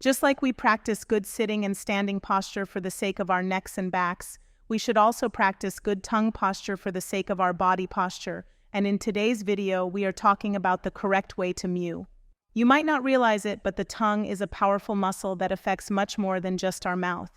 Just like we practice good sitting and standing posture for the sake of our necks and backs, we should also practice good tongue posture for the sake of our body posture. And in today's video, we are talking about the correct way to mew. You might not realize it, but the tongue is a powerful muscle that affects much more than just our mouth.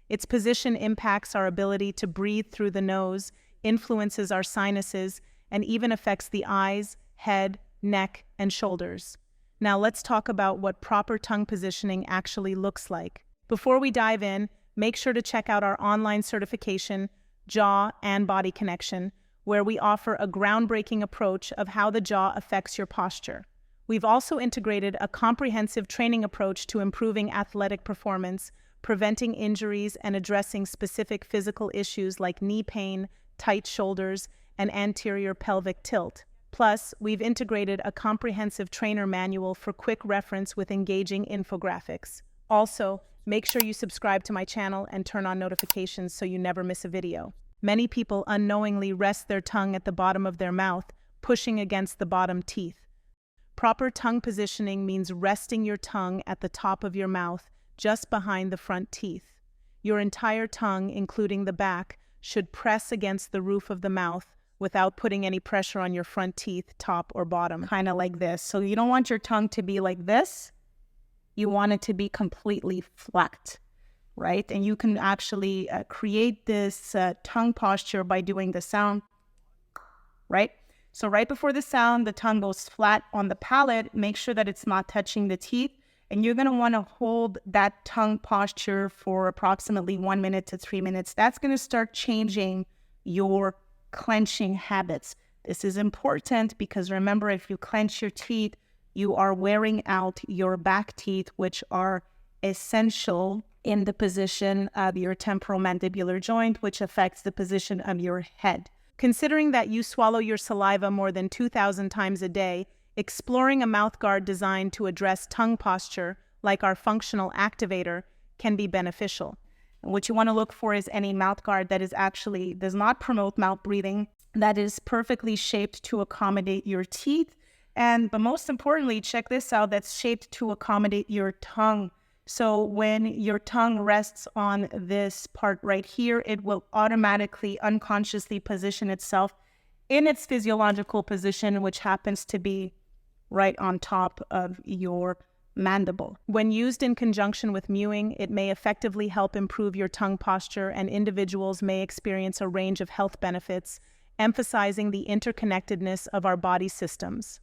Its position impacts our ability to breathe through the nose, influences our sinuses, and even affects the eyes, head, neck, and shoulders. Now let's talk about what proper tongue positioning actually looks like. Before we dive in, make sure to check out our online certification, Jaw and Body Connection, where we offer a groundbreaking approach of how the jaw affects your posture. We've also integrated a comprehensive training approach to improving athletic performance, preventing injuries, and addressing specific physical issues like knee pain, tight shoulders, and anterior pelvic tilt. Plus, we've integrated a comprehensive trainer manual for quick reference with engaging infographics. Also, make sure you subscribe to my channel and turn on notifications so you never miss a video. Many people unknowingly rest their tongue at the bottom of their mouth, pushing against the bottom teeth. Proper tongue positioning means resting your tongue at the top of your mouth, just behind the front teeth. Your entire tongue, including the back, should press against the roof of the mouth without putting any pressure on your front teeth, top or bottom. Kind of like this. So you don't want your tongue to be like this. You want it to be completely flat, right? And you can actually create this tongue posture by doing the sound, right? So right before the sound, the tongue goes flat on the palate. Make sure that it's not touching the teeth. And you're going to want to hold that tongue posture for approximately 1 minute to 3 minutes. That's going to start changing your clenching habits. This is important because remember, if you clench your teeth, you are wearing out your back teeth, which are essential in the position of your temporomandibular joint, which affects the position of your head. Considering that you swallow your saliva more than 2,000 times a day, exploring a mouthguard designed to address tongue posture, like our Functional Activator, can be beneficial. And what you want to look for is any mouthguard that does not promote mouth breathing, that is perfectly shaped to accommodate your teeth, but most importantly, check this out, that's shaped to accommodate your tongue. So when your tongue rests on this part right here, it will automatically, unconsciously position itself in its physiological position, which happens to be right on top of your mandible. When used in conjunction with mewing, it may effectively help improve your tongue posture, and individuals may experience a range of health benefits, emphasizing the interconnectedness of our body systems.